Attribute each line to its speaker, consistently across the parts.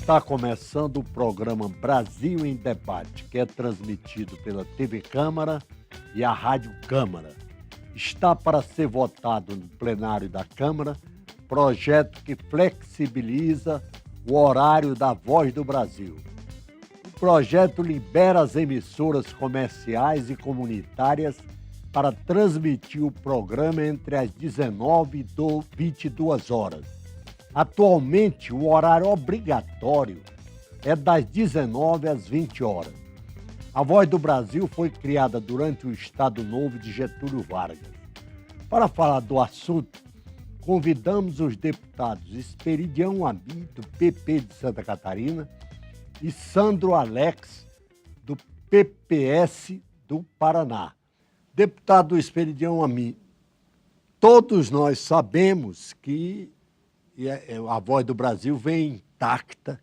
Speaker 1: Está começando o programa Brasil em Debate, que é transmitido pela TV Câmara e a Rádio Câmara. Está para ser votado no plenário da Câmara projeto que flexibiliza o horário da Voz do Brasil. O projeto libera as emissoras comerciais e comunitárias para transmitir o programa entre as 19 e 22 horas. Atualmente, o horário obrigatório é das 19 às 20 horas. A Voz do Brasil foi criada durante o Estado Novo de Getúlio Vargas. Para falar do assunto, convidamos os deputados Esperidião Ami, do PP de Santa Catarina, e Sandro Alex, do PPS do Paraná. Deputado Esperidião Ami, todos nós sabemos que a Voz do Brasil vem intacta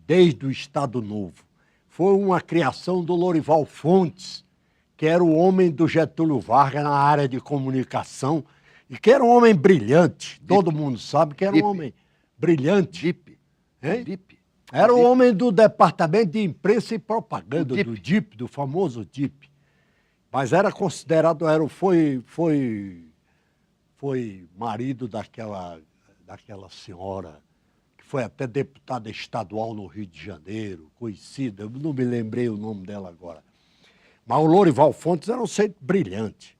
Speaker 1: desde o Estado Novo. Foi uma criação do Lorival Fontes, que era o homem do Getúlio Vargas na área de comunicação, e que era um homem brilhante. Todo mundo sabe que era um homem brilhante. Era o homem do Departamento de Imprensa e Propaganda, do DIP, do famoso DIP. Mas era considerado, foi marido daquela senhora, que foi até deputada estadual no Rio de Janeiro, conhecida, eu não me lembrei o nome dela agora. Mas o Lorival Fontes era um ser brilhante.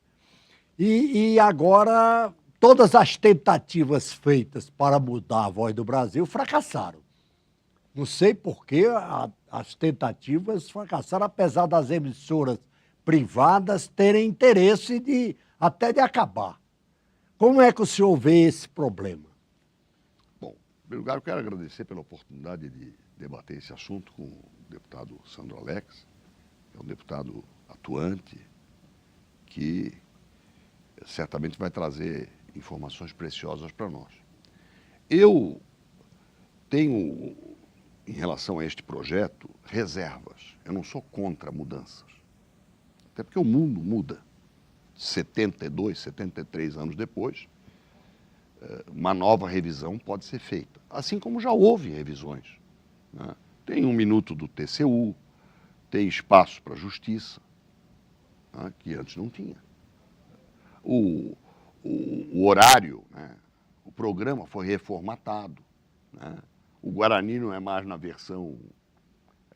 Speaker 1: E agora, todas as tentativas feitas para mudar a Voz do Brasil fracassaram. Não sei por que as tentativas fracassaram, apesar das emissoras privadas terem interesse até de acabar. Como é que o senhor vê esse problema?
Speaker 2: Bom, em primeiro lugar, eu quero agradecer pela oportunidade de debater esse assunto com o deputado Sandro Alex, que é um deputado atuante, que certamente vai trazer informações preciosas para nós. Eu tenho, em relação a este projeto, reservas. Eu não sou contra mudanças. Até porque o mundo muda. 72, 73 anos depois, uma nova revisão pode ser feita. Assim como já houve revisões, né? Tem 1 minuto do TCU, tem espaço para a justiça, né? Que antes não tinha. O horário, né? O programa foi reformatado, né? O Guarani não é mais na versão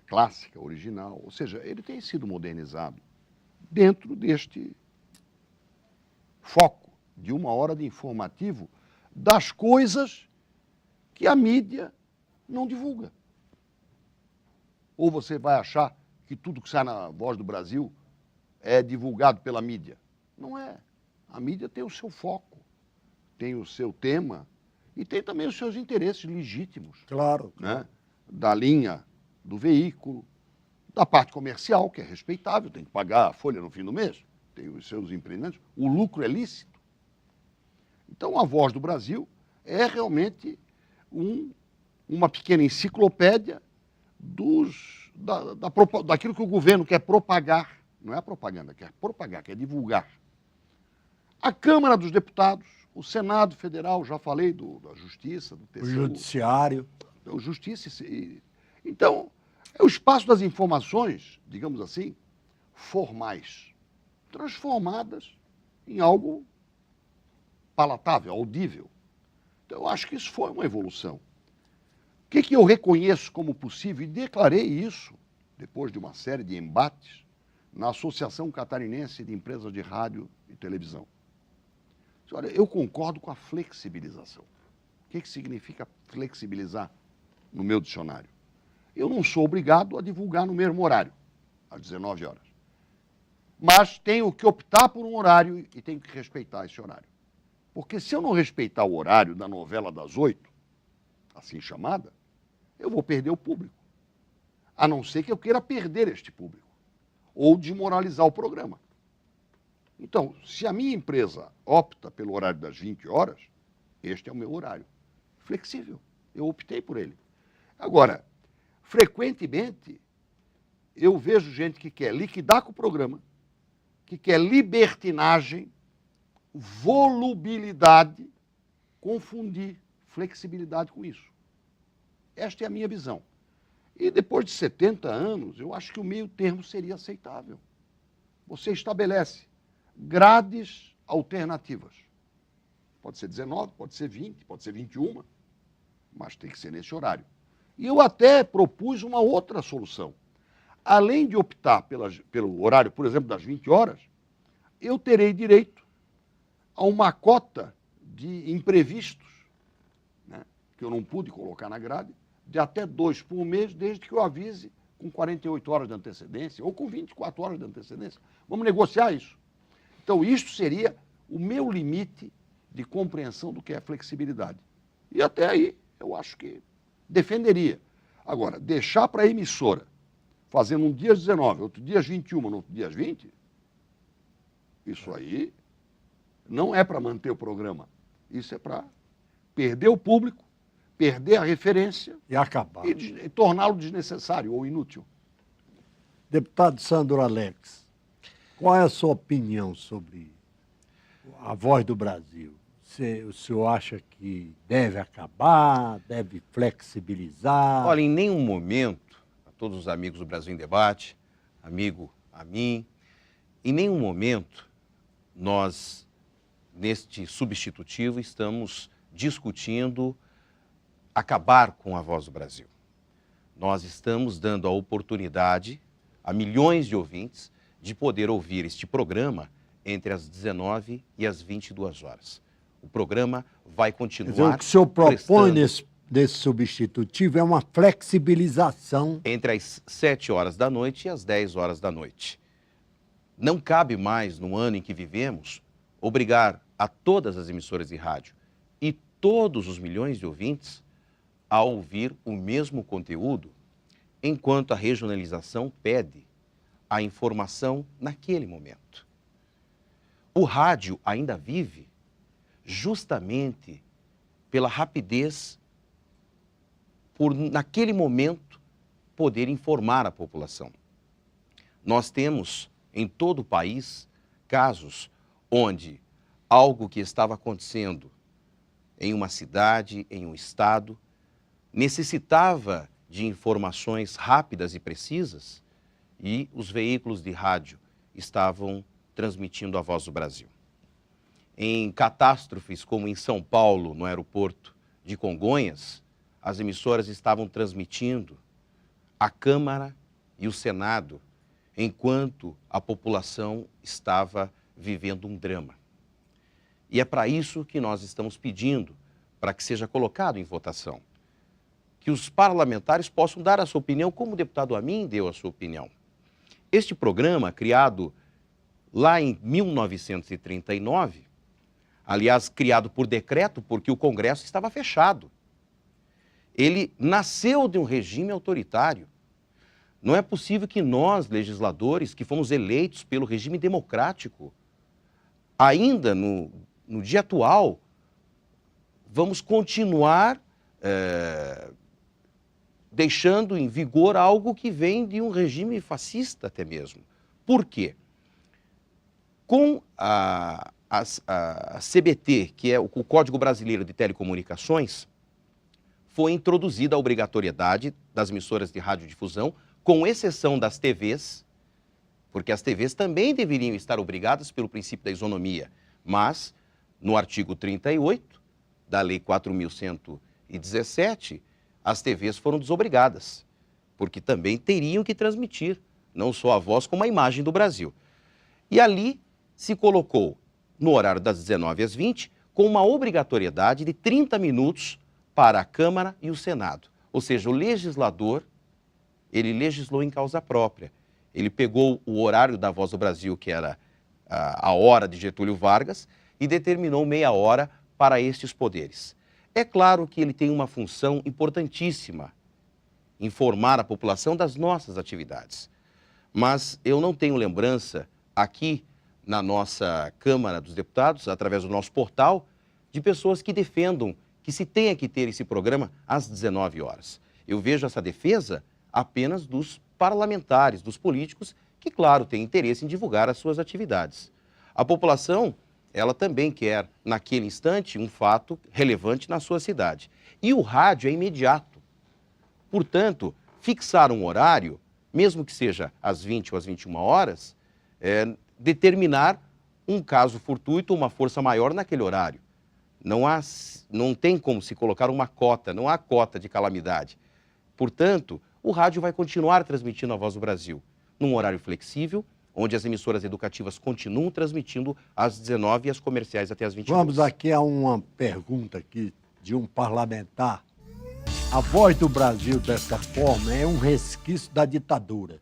Speaker 2: clássica, original, ou seja, ele tem sido modernizado dentro deste foco de 1 hora de informativo das coisas que a mídia não divulga. Ou você vai achar que tudo que sai na Voz do Brasil é divulgado pela mídia? Não é. A mídia tem o seu foco, tem o seu tema e tem também os seus interesses legítimos.
Speaker 1: Claro.
Speaker 2: Né? Da linha do veículo, da parte comercial, que é respeitável, tem que pagar a folha no fim do mês, tem os seus empreendimentos, o lucro é lícito. Então, a Voz do Brasil é realmente uma pequena enciclopédia daquilo que o governo quer propagar. Não é a propaganda, quer propagar, quer divulgar. A Câmara dos Deputados, o Senado Federal, já falei da Justiça, do TCU.
Speaker 1: O Judiciário.
Speaker 2: O Justiça. Então, é o espaço das informações, digamos assim, formais, transformadas em algo palatável, audível. Então, eu acho que isso foi uma evolução. O que eu reconheço como possível, e declarei isso, depois de uma série de embates, na Associação Catarinense de Empresas de Rádio e Televisão. Olha, eu concordo com a flexibilização. O que significa flexibilizar no meu dicionário? Eu não sou obrigado a divulgar no mesmo horário, às 19 horas. Mas tenho que optar por um horário e tenho que respeitar esse horário. Porque se eu não respeitar o horário da novela das 8, assim chamada, eu vou perder o público. A não ser que eu queira perder este público. Ou desmoralizar o programa. Então, se a minha empresa opta pelo horário das 20 horas, este é o meu horário. Flexível. Eu optei por ele. Agora, frequentemente, eu vejo gente que quer liquidar com o programa, que quer libertinagem, volubilidade, confundir flexibilidade com isso. Esta é a minha visão. E depois de 70 anos, eu acho que o meio termo seria aceitável. Você estabelece grades alternativas. Pode ser 19, pode ser 20, pode ser 21, mas tem que ser nesse horário. E eu até propus uma outra solução. Além de optar pelo horário, por exemplo, das 20 horas, eu terei direito a uma cota de imprevistos, né, que eu não pude colocar na grade, de até 2 por mês, desde que eu avise com 48 horas de antecedência ou com 24 horas de antecedência. Vamos negociar isso. Então, isto seria o meu limite de compreensão do que é flexibilidade. E até aí, eu acho que defenderia. Agora, deixar para a emissora, fazendo um dia 19, outro dia 21, no outro dia 20, isso aí não é para manter o programa. Isso é para perder o público, perder a referência
Speaker 1: E acabar.
Speaker 2: e torná-lo desnecessário ou inútil.
Speaker 1: Deputado Sandro Alex, qual é a sua opinião sobre a Voz do Brasil? O senhor acha que deve acabar, deve flexibilizar?
Speaker 3: Olha, em nenhum momento, a todos os amigos do Brasil em Debate, amigo a mim, em nenhum momento nós, neste substitutivo, estamos discutindo acabar com a Voz do Brasil. Nós estamos dando a oportunidade a milhões de ouvintes de poder ouvir este programa entre as 19 e as 22 horas. O programa vai continuar.
Speaker 1: Quer dizer, o que o senhor propõe
Speaker 3: prestando
Speaker 1: nesse substitutivo é uma flexibilização.
Speaker 3: entre as 7 horas da noite e as 10 horas da noite. Não cabe mais, no ano em que vivemos, obrigar a todas as emissoras de rádio e todos os milhões de ouvintes a ouvir o mesmo conteúdo, enquanto a regionalização pede a informação naquele momento. O rádio ainda vive justamente pela rapidez, por naquele momento poder informar a população. Nós temos em todo o país casos onde algo que estava acontecendo em uma cidade, em um estado, necessitava de informações rápidas e precisas e os veículos de rádio estavam transmitindo a Voz do Brasil. Em catástrofes como em São Paulo, no aeroporto de Congonhas, as emissoras estavam transmitindo a Câmara e o Senado, enquanto a população estava vivendo um drama. E é para isso que nós estamos pedindo, para que seja colocado em votação, que os parlamentares possam dar a sua opinião, como o deputado Amin deu a sua opinião. Este programa, criado lá em 1939, aliás, criado por decreto, porque o Congresso estava fechado. Ele nasceu de um regime autoritário. Não é possível que nós, legisladores, que fomos eleitos pelo regime democrático, ainda no dia atual, vamos continuar deixando em vigor algo que vem de um regime fascista até mesmo. Por quê? Com a CBT, que é o Código Brasileiro de Telecomunicações, foi introduzida a obrigatoriedade das emissoras de radiodifusão, com exceção das TVs, porque as TVs também deveriam estar obrigadas pelo princípio da isonomia, mas no artigo 38 da Lei 4.117, as TVs foram desobrigadas, porque também teriam que transmitir não só a voz, como a imagem do Brasil. E ali se colocou, no horário das 19 às 20, com uma obrigatoriedade de 30 minutos para a Câmara e o Senado. Ou seja, o legislador, ele legislou em causa própria. Ele pegou o horário da Voz do Brasil, que era a hora de Getúlio Vargas, e determinou meia hora para estes poderes. É claro que ele tem uma função importantíssima, informar a população das nossas atividades. Mas eu não tenho lembrança aqui na nossa Câmara dos Deputados, através do nosso portal, de pessoas que defendam que se tenha que ter esse programa às 19 horas. Eu vejo essa defesa apenas dos parlamentares, dos políticos, que, claro, têm interesse em divulgar as suas atividades. A população, ela também quer, naquele instante, um fato relevante na sua cidade. E o rádio é imediato. Portanto, fixar um horário, mesmo que seja às 20 ou às 21 horas, determinar um caso fortuito, uma força maior naquele horário. Não tem como se colocar uma cota, não há cota de calamidade. Portanto, o rádio vai continuar transmitindo a Voz do Brasil, num horário flexível, onde as emissoras educativas continuam transmitindo às 19 e as comerciais até às 22.
Speaker 1: Vamos aqui a uma pergunta aqui de um parlamentar. A Voz do Brasil, dessa forma, é um resquício da ditadura.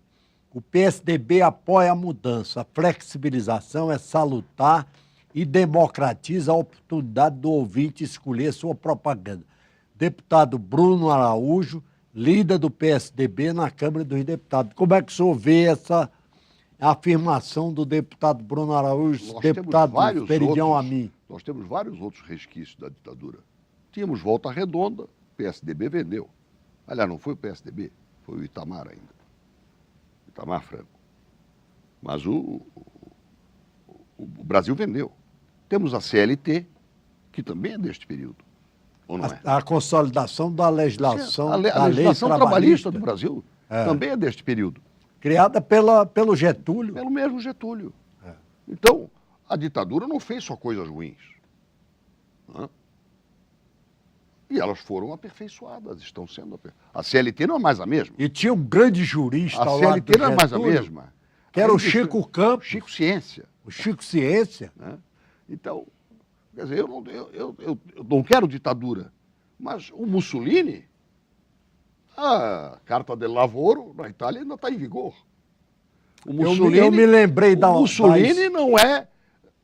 Speaker 1: O PSDB apoia a mudança, a flexibilização é salutar e democratiza a oportunidade do ouvinte escolher sua propaganda. Deputado Bruno Araújo, líder do PSDB na Câmara dos Deputados. Como é que o senhor vê essa afirmação do deputado Bruno Araújo, deputado Peridião Amin?
Speaker 2: Nós temos vários outros resquícios da ditadura. Tínhamos Volta Redonda, o PSDB vendeu. Aliás, não foi o PSDB, foi o Itamar ainda. Itamar Franco. Mas o Brasil vendeu. Temos a CLT, que também é deste período. Ou não é?
Speaker 1: A consolidação da legislação,
Speaker 2: a legislação trabalhista do Brasil também é deste período.
Speaker 1: Criada pelo Getúlio.
Speaker 2: Pelo mesmo Getúlio. Então, a ditadura não fez só coisas ruins. E elas foram aperfeiçoadas, estão sendo aperfeiçoadas. A CLT não é mais a mesma.
Speaker 1: E tinha um grande jurista lá do
Speaker 2: CLT não é mais a
Speaker 1: Getúlio,
Speaker 2: mesma.
Speaker 1: que era o Chico Campos.
Speaker 2: Chico Ciência.
Speaker 1: O Chico Ciência.
Speaker 2: Então, quer dizer, eu não quero ditadura, mas o Mussolini, a Carta del Lavoro na Itália ainda está em vigor. O Mussolini,
Speaker 1: eu me lembrei da...
Speaker 2: O Mussolini não é...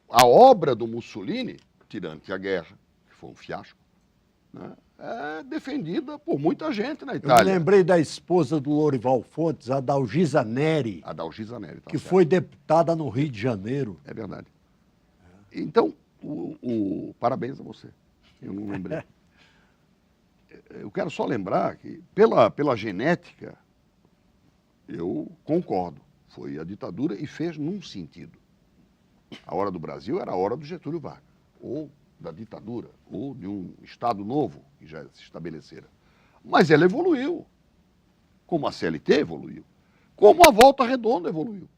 Speaker 2: A obra do Mussolini, tirante a guerra, que foi um fiasco, é defendida por muita gente na Itália.
Speaker 1: Eu me lembrei da esposa do Lorival Fontes, a Dalgisa Neri.
Speaker 2: A Dalgisa Neri, tá
Speaker 1: que
Speaker 2: certo.
Speaker 1: foi deputada no Rio de Janeiro.
Speaker 2: É verdade. Então, parabéns a você. Eu não lembrei. Eu quero só lembrar que, pela genética, eu concordo. Foi a ditadura e fez num sentido. A hora do Brasil era a hora do Getúlio Vargas, ou da ditadura, ou de um Estado novo que já se estabelecera. Mas ela evoluiu, como a CLT evoluiu, como a Volta Redonda evoluiu,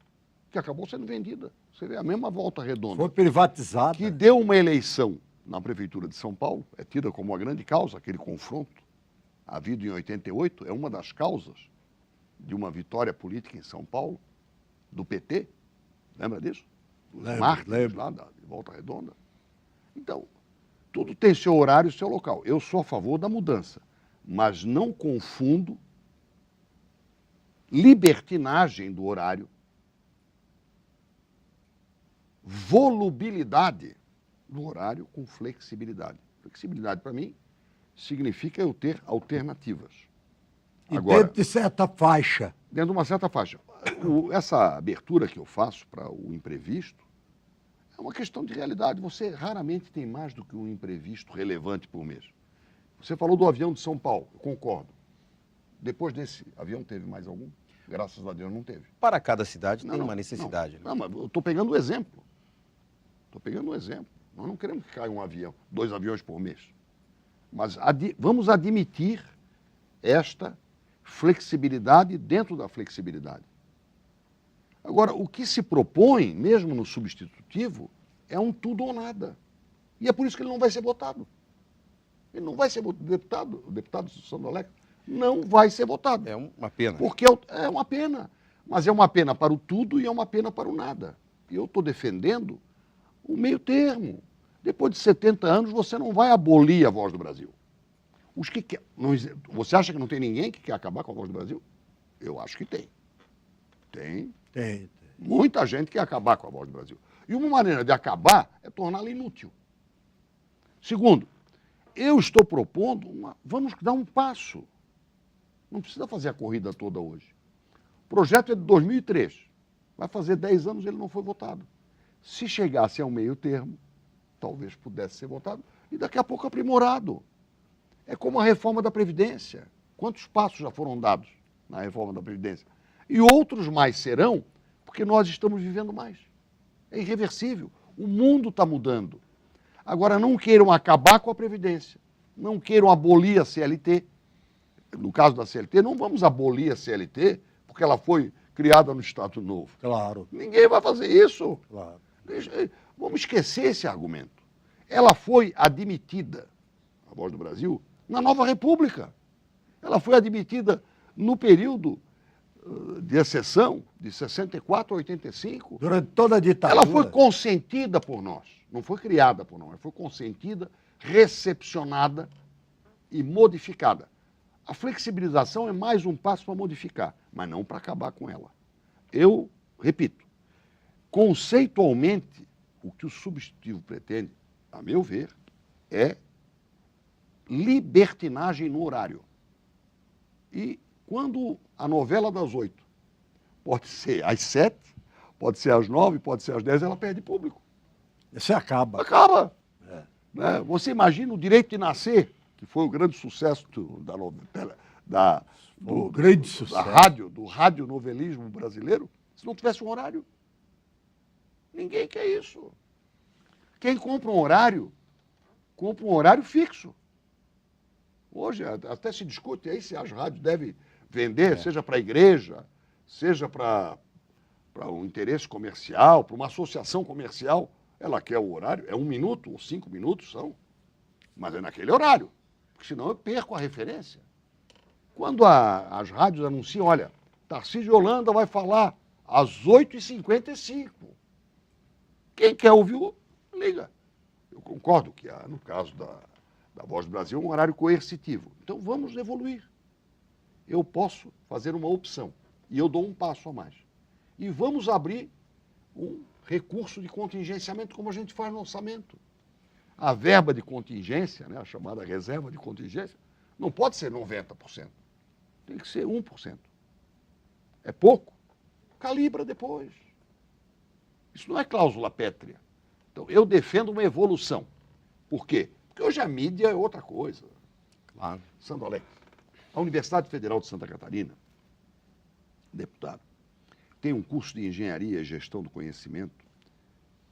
Speaker 2: que acabou sendo vendida. Você vê a mesma Volta Redonda.
Speaker 1: Foi privatizada.
Speaker 2: Que deu uma eleição na Prefeitura de São Paulo, é tida como uma grande causa, aquele confronto havido em 88, é uma das causas de uma vitória política em São Paulo, do PT. Lembra disso? Os mártires lá da Volta Redonda. Então, tudo tem seu horário e seu local. Eu sou a favor da mudança, mas não confundo libertinagem do horário, volubilidade do horário com flexibilidade. Flexibilidade, para mim, significa eu ter alternativas.
Speaker 1: E
Speaker 2: Agora,
Speaker 1: dentro de certa faixa.
Speaker 2: dentro de uma certa faixa. Essa abertura que eu faço para o imprevisto é uma questão de realidade. Você raramente tem mais do que um imprevisto relevante por mês. Você falou do avião de São Paulo, eu concordo. Depois desse avião, teve mais algum? Graças a Deus não teve.
Speaker 3: Para cada cidade tem uma necessidade.
Speaker 2: Não, mas eu estou pegando um exemplo. Nós não queremos que caia um avião, 2 aviões por mês. Mas vamos admitir esta flexibilidade dentro da flexibilidade. Agora, o que se propõe, mesmo no substitutivo, é um tudo ou nada. E é por isso que ele não vai ser votado. Ele não vai ser votado. O deputado Sandoleca não vai ser votado.
Speaker 3: É uma pena.
Speaker 2: Porque é uma pena. Mas é uma pena para o tudo e é uma pena para o nada. E eu estou defendendo o meio termo. Depois de 70 anos, você não vai abolir a Voz do Brasil. Você acha que não tem ninguém que quer acabar com a Voz do Brasil? Eu acho que tem. Tem. Muita gente quer acabar com a Voz do Brasil. E uma maneira de acabar é torná-la inútil. Segundo, eu estou propondo, vamos dar um passo. Não precisa fazer a corrida toda hoje. O projeto é de 2003. Vai fazer 10 anos e ele não foi votado. Se chegasse ao meio termo, talvez pudesse ser votado e daqui a pouco aprimorado. É como a reforma da Previdência. Quantos passos já foram dados na reforma da Previdência? E outros mais serão, porque nós estamos vivendo mais. É irreversível. O mundo está mudando. Agora, não queiram acabar com a Previdência. Não queiram abolir a CLT. no caso da CLT, não vamos abolir a CLT porque ela foi criada no Estado Novo.
Speaker 1: Claro,
Speaker 2: Ninguém vai fazer isso.
Speaker 1: claro.
Speaker 2: Vamos esquecer esse argumento. Ela foi admitida, a Voz do Brasil, na Nova República. Ela foi admitida no período de exceção, de 64 a 85.
Speaker 1: Durante toda a ditadura.
Speaker 2: Ela foi consentida por nós, não foi criada por nós, ela foi consentida, recepcionada e modificada. A flexibilização é mais um passo para modificar, mas não para acabar com ela. Eu repito, conceitualmente, o que o substitutivo pretende, a meu ver, é libertinagem no horário. E quando a novela das 8 pode ser às 7, pode ser às 9, pode ser às 10, ela perde público.
Speaker 1: Você acaba.
Speaker 2: Acaba. Né? Você imagina o Direito de Nascer, que foi o grande sucesso da novela,
Speaker 1: O grande
Speaker 2: da
Speaker 1: sucesso.
Speaker 2: do radionovelismo brasileiro, se não tivesse um horário. Ninguém quer isso. Quem compra um horário fixo. Hoje até se discute aí se as rádios devem vender, seja para a igreja, seja para um interesse comercial, para uma associação comercial. Ela quer o horário, é 1 minuto ou 5 minutos são, mas é naquele horário, porque senão eu perco a referência. Quando as rádios anunciam, olha, Tarcísio Holanda vai falar às 8h55. Quem quer ouvir, liga. Eu concordo que, no caso da Voz do Brasil, é um horário coercitivo. Então, vamos evoluir. Eu posso fazer uma opção e eu dou um passo a mais. E vamos abrir um recurso de contingenciamento, como a gente faz no orçamento. A verba de contingência, né, a chamada reserva de contingência, não pode ser 90%. Tem que ser 1%. É pouco? Calibra depois. Isso não é cláusula pétrea. Então, eu defendo uma evolução. Por quê? Porque hoje a mídia é outra coisa.
Speaker 3: Claro.
Speaker 2: Sandro Alex, a Universidade Federal de Santa Catarina, deputado, tem um curso de Engenharia e Gestão do Conhecimento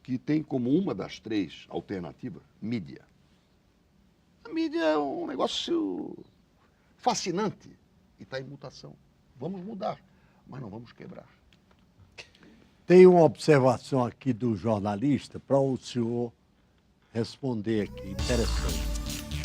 Speaker 2: que tem como uma das 3 alternativas mídia. A mídia é um negócio fascinante e está em mutação. Vamos mudar, mas não vamos quebrar.
Speaker 1: Tem uma observação aqui do jornalista para o senhor responder aqui, interessante.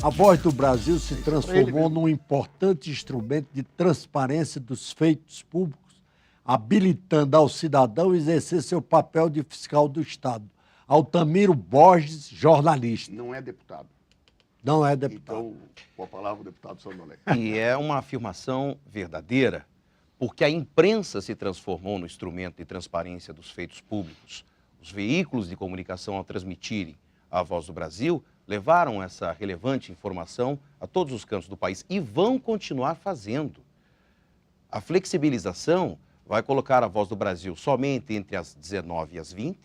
Speaker 1: A Voz do Brasil se transformou num importante instrumento de transparência dos feitos públicos, habilitando ao cidadão exercer seu papel de fiscal do Estado. Altamiro Borges, jornalista.
Speaker 2: Não é deputado.
Speaker 1: Não é deputado.
Speaker 2: Então, com a palavra o deputado Sandro Alex.
Speaker 3: E é uma afirmação verdadeira, porque a imprensa se transformou no instrumento de transparência dos feitos públicos. Os veículos de comunicação, ao transmitirem a Voz do Brasil, levaram essa relevante informação a todos os cantos do país e vão continuar fazendo. A flexibilização vai colocar a Voz do Brasil somente entre as 19 e as 20,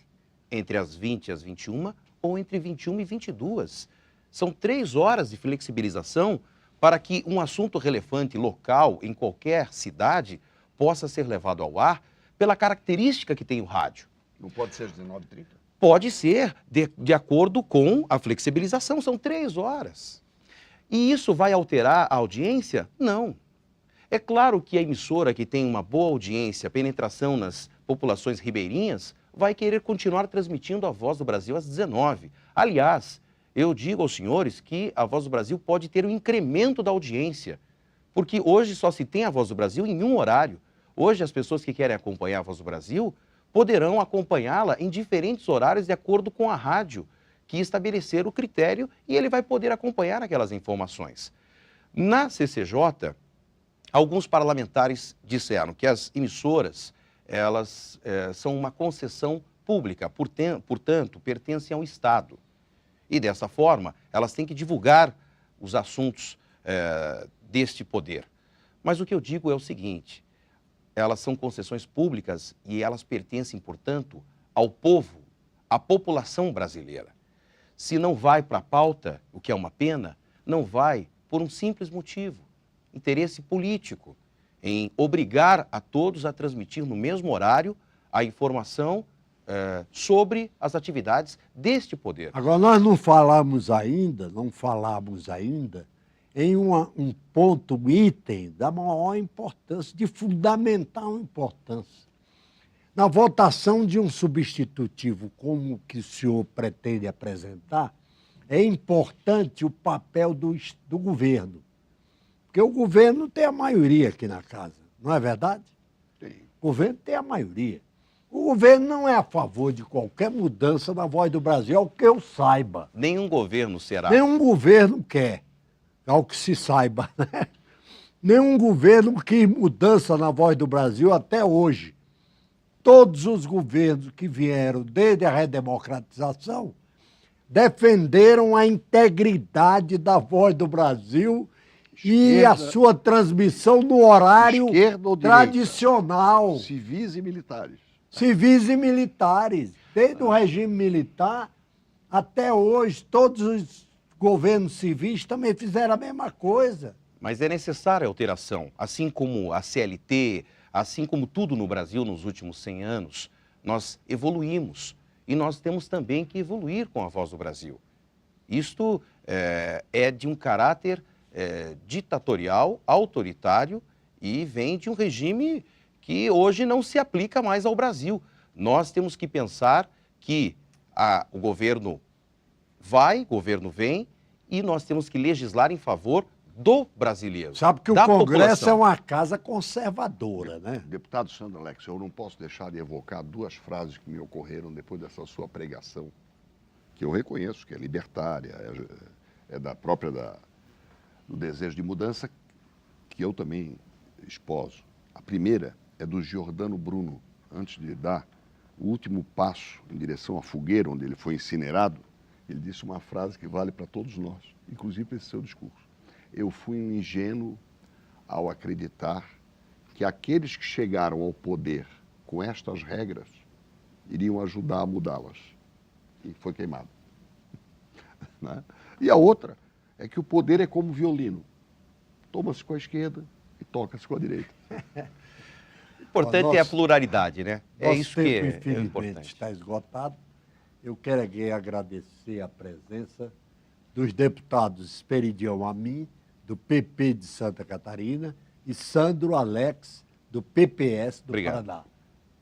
Speaker 3: entre as 20 e as 21 ou entre 21 e 22. São 3 horas de flexibilização para que um assunto relevante local em qualquer cidade possa ser levado ao ar pela característica que tem o rádio.
Speaker 2: Não pode ser às 19h30?
Speaker 3: Pode ser de acordo com a flexibilização, são 3 horas. E isso vai alterar a audiência? Não. É claro que a emissora que tem uma boa audiência, penetração nas populações ribeirinhas, vai querer continuar transmitindo a Voz do Brasil às 19. Aliás, eu digo aos senhores que a Voz do Brasil pode ter um incremento da audiência, porque hoje só se tem a Voz do Brasil em um horário. Hoje as pessoas que querem acompanhar a Voz do Brasil poderão acompanhá-la em diferentes horários de acordo com a rádio, que estabelecer o critério e ele vai poder acompanhar aquelas informações. Na CCJ, alguns parlamentares disseram que as emissoras, elas são uma concessão pública, portanto, pertencem ao Estado. E dessa forma, elas têm que divulgar os assuntos deste poder. Mas o que eu digo é o seguinte, elas são concessões públicas e elas pertencem, portanto, ao povo, à população brasileira. Se não vai para a pauta, o que é uma pena, não vai por um simples motivo, interesse político, em obrigar a todos a transmitir no mesmo horário a informação sobre as atividades deste poder.
Speaker 1: Agora, nós não falamos ainda em um ponto, um item da maior importância, de fundamental importância. Na votação de um substitutivo como o que o senhor pretende apresentar, é importante o papel do governo. Porque o governo tem a maioria aqui na casa, não é verdade?
Speaker 2: Tem.
Speaker 1: O governo tem a maioria. O governo não é a favor de qualquer mudança na Voz do Brasil, ao que eu saiba.
Speaker 3: Nenhum governo será.
Speaker 1: Nenhum governo quer, ao que se saiba, né? Nenhum governo quis mudança na Voz do Brasil até hoje. Todos os governos que vieram desde a redemocratização defenderam a integridade da Voz do Brasil e a sua transmissão no horário
Speaker 2: Esquerda ou direita?
Speaker 1: tradicional.
Speaker 2: Civis e militares.
Speaker 1: Civis e militares. Desde o regime militar até hoje, todos os governos civis também fizeram a mesma coisa.
Speaker 3: Mas é necessária alteração. Assim como a CLT, assim como tudo no Brasil nos últimos 100 anos, nós evoluímos. E nós temos também que evoluir com a Voz do Brasil. Isto é de um caráter ditatorial, autoritário, e vem de um regime que hoje não se aplica mais ao Brasil. Nós temos que pensar que o governo vai, o governo vem, e nós temos que legislar em favor do brasileiro.
Speaker 1: Sabe que o
Speaker 3: da
Speaker 1: Congresso
Speaker 3: população.
Speaker 1: é uma casa conservadora, né?
Speaker 2: Deputado Sandro Alex, eu não posso deixar de evocar duas frases que me ocorreram depois dessa sua pregação, que eu reconheço que é libertária, é da própria do desejo de mudança, que eu também esposo. A primeira é do Giordano Bruno, antes de dar o último passo em direção à fogueira, onde ele foi incinerado. Ele disse uma frase que vale para todos nós, inclusive para esse seu discurso. Eu fui um ingênuo ao acreditar que aqueles que chegaram ao poder com estas regras iriam ajudar a mudá-las. E foi queimado. Né? E a outra é que o poder é como violino. Toma-se com a esquerda e toca-se com a direita.
Speaker 3: O importante é a pluralidade, né? É
Speaker 1: Nosso
Speaker 3: isso que
Speaker 1: tempo,
Speaker 3: é
Speaker 1: infelizmente,
Speaker 3: importante.
Speaker 1: está esgotado. Eu quero aqui agradecer a presença dos deputados Esperidião Amin, do PP de Santa Catarina, e Sandro Alex, do PPS do
Speaker 3: Obrigado.
Speaker 1: Paraná.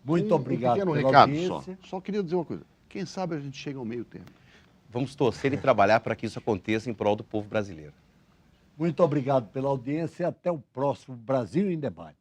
Speaker 1: Muito obrigado
Speaker 2: Um pequeno
Speaker 1: pela
Speaker 2: recado
Speaker 1: audiência.
Speaker 2: só queria dizer uma coisa. Quem sabe a gente chega ao meio termo.
Speaker 3: Vamos torcer e trabalhar para que isso aconteça em prol do povo brasileiro.
Speaker 1: Muito obrigado pela audiência e até o próximo Brasil em Debate.